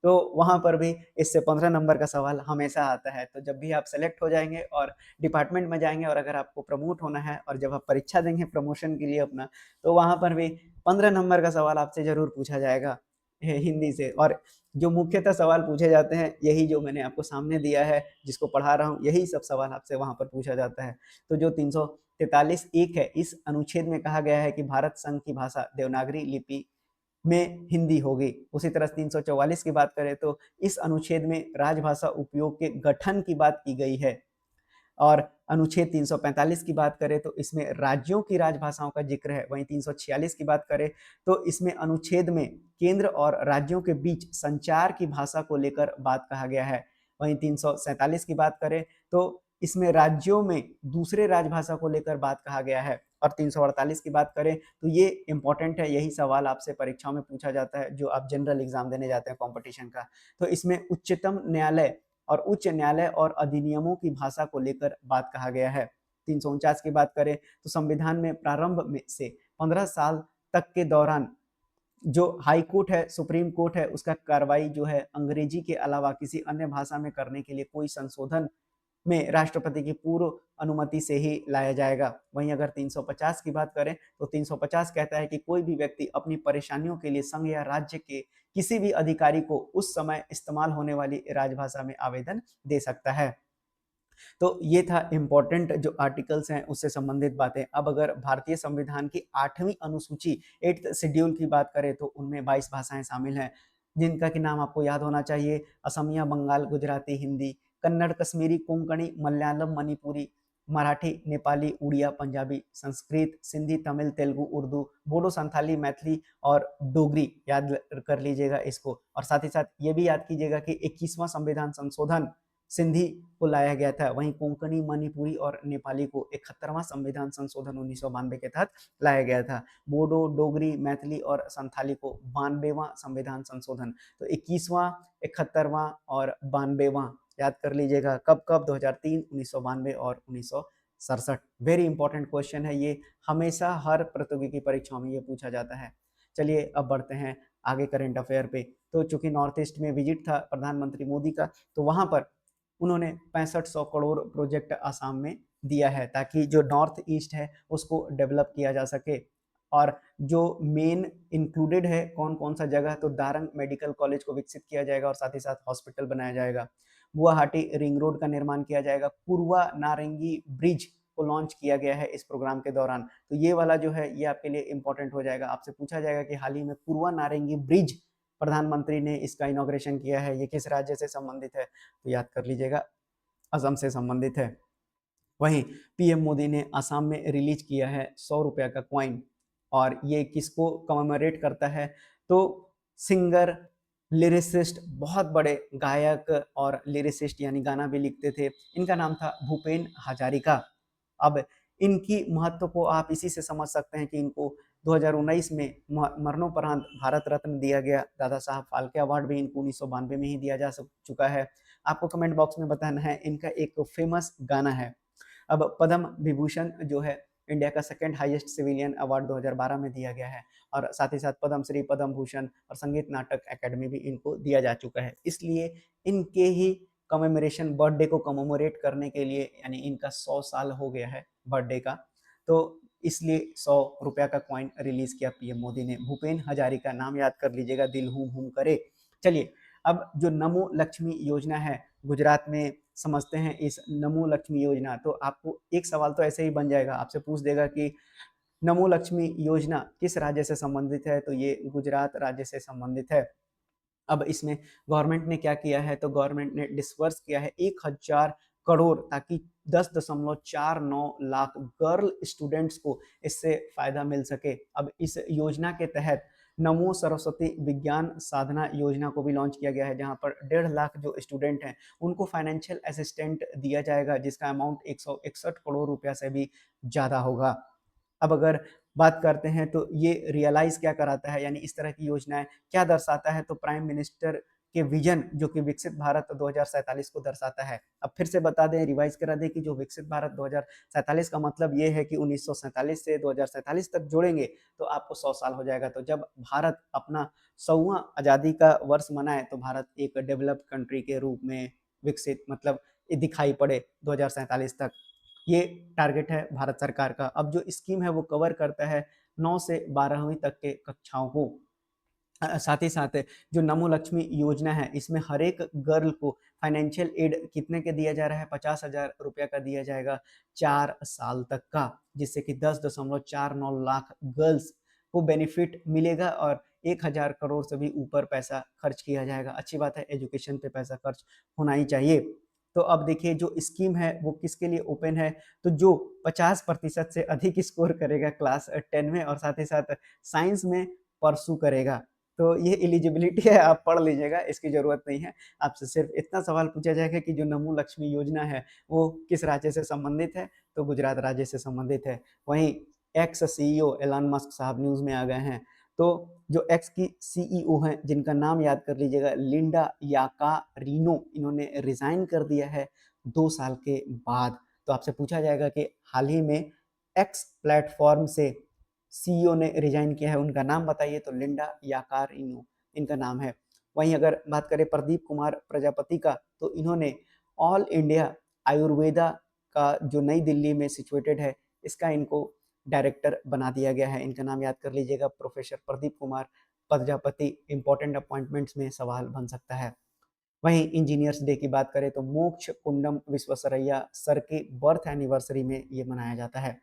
तो वहाँ पर भी इससे 15 नंबर का सवाल हमेशा आता है। तो जब भी आप सेलेक्ट हो जाएँगे और डिपार्टमेंट में जाएँगे और अगर आपको प्रमोट होना है और जब आप परीक्षा देंगे प्रमोशन के लिए अपना, तो वहाँ पर भी 15 नंबर का सवाल आपसे ज़रूर पूछा जाएगा हिंदी से। और जो मुख्यतः सवाल पूछे जाते हैं, यही जो मैंने आपको सामने दिया है, जिसको पढ़ा रहा हूँ, यही सब सवाल आपसे वहाँ पर पूछा जाता है। तो जो 343 एक है, इस अनुच्छेद में कहा गया है कि भारत संघ की भाषा देवनागरी लिपि में हिंदी होगी। उसी तरह 344 की बात करें तो इस अनुच्छेद में राजभाषा उपयोग के गठन की बात की गई है। और अनुच्छेद 345 की बात करें तो इसमें राज्यों की राजभाषाओं का जिक्र है। वहीं 346 की बात करें तो इसमें अनुच्छेद में केंद्र और राज्यों के बीच संचार की भाषा को लेकर बात कहा गया है। वहीं 347 की बात करें तो इसमें राज्यों में दूसरे राजभाषा को लेकर बात कहा गया है। और 348 की बात करें तो ये इंपॉर्टेंट है, यही सवाल आपसे परीक्षाओं में पूछा जाता है जो आप जनरल एग्जाम देने जाते हैं कंपटीशन का। तो इसमें उच्चतम न्यायालय और उच्च न्यायालय और अधिनियमों की भाषा को लेकर बात कहा गया है। 349 की बात करें तो संविधान में प्रारंभ में से 15 साल तक के दौरान जो हाई कोर्ट है, सुप्रीम कोर्ट है, उसका कार्रवाई जो है अंग्रेजी के अलावा किसी अन्य भाषा में करने के लिए कोई संशोधन में राष्ट्रपति की पूर्व अनुमति से ही लाया जाएगा। वहीं अगर 350 की बात करें तो 350 कहता है कि कोई भी व्यक्ति अपनी परेशानियों के लिए संघ या राज्य के किसी भी अधिकारी को उस समय इस्तेमाल होने वाली राजभाषा में आवेदन दे सकता है। तो ये था इम्पोर्टेंट जो आर्टिकल्स हैं उससे संबंधित बातें। अब अगर भारतीय संविधान की 8वीं अनुसूची 8th शेड्यूल की बात करें तो उनमें 22 भाषाएं शामिल हैं, जिनका कि नाम आपको याद होना चाहिए। असमिया, बंगाल, गुजराती, हिंदी, कन्नड़, कश्मीरी, कोंकणी, मलयालम, मणिपुरी, मराठी, नेपाली, उड़िया, पंजाबी, संस्कृत, सिंधी, तमिल, तेलुगु, उर्दू, बोडो, संथाली, मैथिली और डोगरी याद कर लीजिएगा इसको। और साथ ही साथ ये भी याद कीजिएगा कि 21वां संविधान संशोधन सिंधी को लाया गया था। वहीं कोंकणी, मणिपुरी और नेपाली को 71वां संविधान संशोधन 1992 के तहत लाया गया था। बोडो, डोगरी, मैथिली और संथाली को 92वां संविधान संशोधन। तो 21वां, 71वां और 92वां याद कर लीजिएगा। कब कब? 2003, 1992 और 1967। वेरी इंपॉर्टेंट क्वेश्चन है ये, हमेशा हर प्रतियोगी परीक्षाओं में ये पूछा जाता है। चलिए अब बढ़ते हैं आगे करंट अफेयर पे। तो चूंकि नॉर्थ ईस्ट में विजिट था प्रधानमंत्री मोदी का, तो वहां पर उन्होंने 6500 करोड़ प्रोजेक्ट आसाम में दिया है ताकि जो नॉर्थ ईस्ट है उसको डेवलप किया जा सके। और जो मेन इंक्लूडेड है कौन कौन सा जगह, तो दारंग मेडिकल कॉलेज को विकसित किया जाएगा और साथ ही साथ हॉस्पिटल बनाया जाएगा। गुवाहाटी रिंग रोड का निर्माण किया जाएगा। पूर्वा नारंगी ब्रिज को लॉन्च किया गया है इस प्रोग्राम के दौरान। तो ये वाला जो है ये आपके लिए इंपॉर्टेंट हो जाएगा। आपसे पूछा जाएगा कि हाल ही में पूर्वा नारंगी ब्रिज प्रधानमंत्री ने इसका इनॉग्रेशन किया है, ये किस राज्य से संबंधित है? तो याद कर लीजिएगा, असम से संबंधित है। वहीं पीएम मोदी ने असम में रिलीज किया है 100 रुपया का कॉइन, और ये किसको कमेमोरेट करता है? तो सिंगर, लिरिसिस्ट, बहुत बड़े गायक और लिरिसिस्ट यानी गाना भी लिखते थे, इनका नाम था भूपेन हजारिका। अब इनकी महत्व को आप इसी से समझ सकते हैं कि इनको 2019 में मरणोपरांत भारत रत्न दिया गया। दादा साहब फाल्के अवार्ड भी इनको 1992 में ही दिया जा चुका है। आपको कमेंट बॉक्स में बताना है। इनका एक फेमस गाना है। अब पद्म विभूषण जो है इंडिया का सेकंड हाईएस्ट सिविलियन अवार्ड 2012 में दिया गया है, और साथ ही साथ पद्म श्री, पद्म भूषण और संगीत नाटक अकेडमी भी इनको दिया जा चुका है। इसलिए इनके ही कमेमोरेशन, बर्थडे को कमेमोरेट करने के लिए, यानी इनका 100 साल हो गया है बर्थडे का, तो इसलिए 100 रुपया का कॉइन रिलीज किया पीएम मोदी ने। भूपेन हजारिका नाम याद कर लीजिएगा, दिल हुम हुम करे। चलिए अब जो नमो लक्ष्मी योजना है, गुजरात में समझते हैं इस नमो लक्ष्मी योजना। तो आपको एक सवाल तो ऐसे ही बन जाएगा, आपसे पूछ देगा कि नमो लक्ष्मी योजना किस राज्य से संबंधित है? तो ये गुजरात राज्य से संबंधित है। अब इसमें गवर्नमेंट ने क्या किया है? तो गवर्नमेंट ने डिस्बर्स किया है 1000 करोड़, ताकि 10.49 लाख गर्ल स्टूडेंट्स को इससे फायदा मिल सके। अब इस योजना के तहत नमो सरस्वती विज्ञान साधना योजना को भी लॉन्च किया गया है, जहां पर 1.5 लाख जो स्टूडेंट हैं उनको फाइनेंशियल असिस्टेंट दिया जाएगा, जिसका अमाउंट 161 करोड़ रुपया से भी ज्यादा होगा। अब अगर बात करते हैं तो ये रियलाइज क्या कराता है, यानी इस तरह की योजनाएं क्या दर्शाता है? तो प्राइम मिनिस्टर के विजन, जो कि विकसित भारत 2047 को दर्शाता है। अब फिर से बता दें, रिवाइज करा दें कि जो विकसित भारत 2047 का मतलब ये है कि 1947 से 2047 तक जोड़ेंगे तो आपको 100 साल हो जाएगा। तो जब भारत अपना 100वां आजादी का वर्ष मनाए तो भारत एक डेवलप्ड कंट्री के रूप में विकसित मतलब दिखाई पड़े 2047 तक। ये टारगेट है भारत सरकार का। अब जो स्कीम है वो कवर करता है 9 से 12वीं तक के कक्षाओं को। साथ ही साथ जो नमो लक्ष्मी योजना है, इसमें हर एक गर्ल को फाइनेंशियल एड कितने के दिया जा रहा है? 50,000 रुपया का दिया जाएगा 4 साल तक का, जिससे कि 10.49 लाख गर्ल्स को बेनिफिट मिलेगा और 1000 करोड़ से भी ऊपर पैसा खर्च किया जाएगा। अच्छी बात है, एजुकेशन पे पैसा खर्च होना ही चाहिए। तो अब देखिए जो स्कीम है वो किसके लिए ओपन है? तो जो 50% से अधिक स्कोर करेगा क्लास 10 में और साथ ही साथ साइंस में परसू करेगा, तो ये एलिजिबिलिटी है, आप पढ़ लीजिएगा, इसकी ज़रूरत नहीं है। आपसे सिर्फ इतना सवाल पूछा जाएगा कि जो नमो लक्ष्मी योजना है, वो किस राज्य से संबंधित है? तो गुजरात राज्य से संबंधित है। वहीं एक्स सीईओ एलन मस्क साहब न्यूज़ में आ गए हैं। तो जो एक्स की सीईओ हैं, जिनका नाम याद कर लीजिएगा, लिंडा याकारिनो, इन्होंने रिज़ाइन कर दिया है 2 साल के बाद। तो आपसे पूछा जाएगा कि हाल ही में एक्स प्लेटफ़ॉर्म से सीईओ ने रिजाइन किया है, उनका नाम बताइए? तो लिंडा याकारिनो इनका नाम है। वहीं अगर बात करें प्रदीप कुमार प्रजापति का, तो इन्होंने ऑल इंडिया आयुर्वेदा का जो नई दिल्ली में सिचुएटेड है, इसका इनको डायरेक्टर बना दिया गया है। इनका नाम याद कर लीजिएगा, professor Pradeep Kumar Prajapati. Important appointments में सवाल बन सकता है। वहीं इंजीनियर्स डे की बात करें तो मोक्ष कुंडम विश्वेश्वरैया सर के बर्थ एनिवर्सरी में ये मनाया जाता है।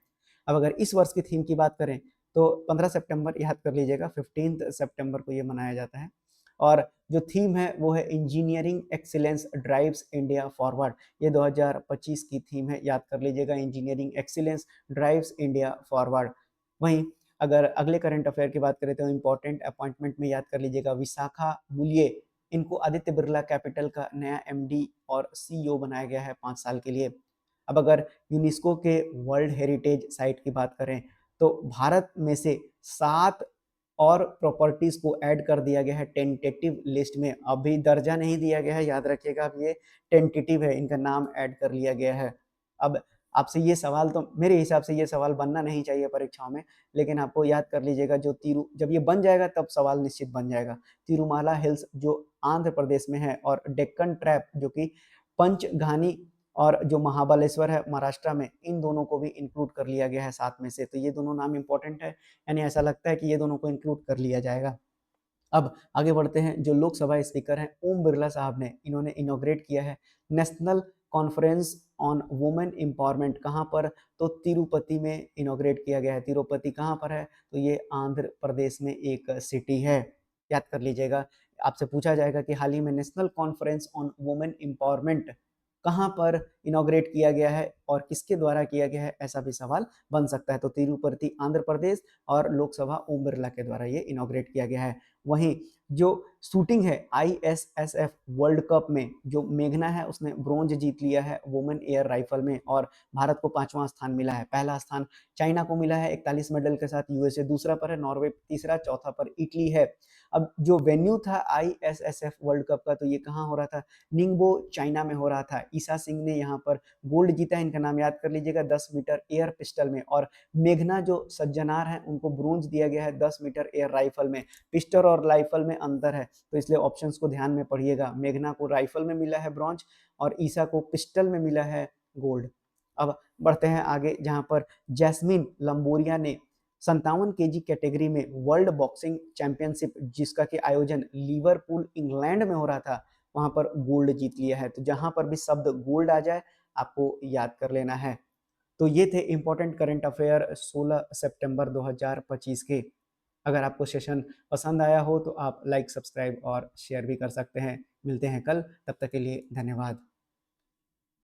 अब अगर इस वर्ष की थीम की बात करें तो 15 सितंबर याद कर लीजिएगा, 15 सितंबर को ये मनाया जाता है। और जो थीम है वो है engineering excellence drives India forward. ये 2025 की थीम है, याद कर लीजिएगा, engineering excellence drives India forward. वहीं अगर अगले करंट अफेयर की बात करें तो इंपॉर्टेंट अपॉइंटमेंट में याद कर लीजिएगा, विशाखा मूल्ये, इनको आदित्य बिरला कैपिटल का नया एमडी और सीईओ बनाया गया है 5 साल के लिए। अब अगर यूनेस्को के वर्ल्ड हेरिटेज साइट की बात करें तो भारत में से 7 और प्रॉपर्टीज को ऐड कर दिया गया है टेंटेटिव लिस्ट में। अभी दर्जा नहीं दिया गया है, याद रखिएगा, अब ये टेंटेटिव है, इनका नाम ऐड कर लिया गया है। अब आपसे ये सवाल, तो मेरे हिसाब से ये सवाल बनना नहीं चाहिए परीक्षाओं में, लेकिन आपको याद कर लीजिएगा, जो जब ये बन जाएगा तब सवाल निश्चित बन जाएगा। तिरुमाला हिल्स जो आंध्र प्रदेश में है और डेक्कन ट्रैप जो कि पंचघानी और जो महाबलेश्वर है महाराष्ट्र में, इन दोनों को भी इंक्लूड कर लिया गया है 7 में से। तो ये दोनों नाम इंपॉर्टेंट है, यानी ऐसा लगता है कि ये दोनों को इंक्लूड कर लिया जाएगा। अब आगे बढ़ते हैं, जो लोकसभा स्पीकर हैं ओम बिरला साहब ने, इन्होंने इनॉग्रेट किया है national conference on women empowerment. कहाँ पर? तो तिरुपति में इनॉग्रेट किया गया है। तिरुपति कहाँ पर है? तो ये आंध्र प्रदेश में एक सिटी है, याद कर लीजिएगा। आपसे पूछा जाएगा कि हाल ही में national conference on women empowerment कहाँ पर इनॉग्रेट किया गया है और किसके द्वारा किया गया है, ऐसा भी सवाल बन सकता है। तो तिरुपति आंध्र प्रदेश और लोकसभा ओम बिरला के द्वारा ये इनॉग्रेट किया गया है। वहीं जो शूटिंग है आईएसएसएफ वर्ल्ड कप में, जो मेघना है उसने ब्रॉन्ज जीत लिया है वुमेन एयर राइफल में और भारत को 5वां स्थान मिला है। पहला स्थान चाइना को मिला है 41 मेडल के साथ, यूएसए दूसरा पर है, नॉर्वे तीसरा, चौथा पर इटली है। अब जो वेन्यू था आईएसएसएफ वर्ल्ड कप का, तो ये कहाँ हो रहा था? निंगबो चाइना में हो रहा था। ईसा सिंह ने यहाँ पर गोल्ड जीता, इनका नाम याद कर लीजिएगा, 10 मीटर एयर पिस्टल में। और मेघना जो सज्जनार है उनको ब्रोंज दिया गया है 10 मीटर एयर राइफल में। पिस्टल और राइफल में अंतर है, तो इसलिए ऑप्शंस को ध्यान में पढ़िएगा। मेघना को राइफल में मिला है ब्रॉन्ज और ईसा को पिस्टल में मिला है गोल्ड। अब बढ़ते हैं आगे, जहां पर जैस्मिन लंबोरिया ने 57 केजी कैटेगरी में वर्ल्ड बॉक्सिंग चैंपियनशिप जिसका कि आयोजन लिवरपूल इंग्लैंड में हो रहा था, वहां पर गोल्ड जीत लिया है। तो जहां पर भी शब्द गोल्ड आ जाए आपको याद कर लेना है। तो ये थे इंपॉर्टेंट करंट अफेयर 16 सितंबर 2025 के। अगर आपको सेशन पसंद आया हो तो आप लाइक, सब्सक्राइब और शेयर भी कर सकते हैं। मिलते हैं कल, तब तक के लिए धन्यवाद।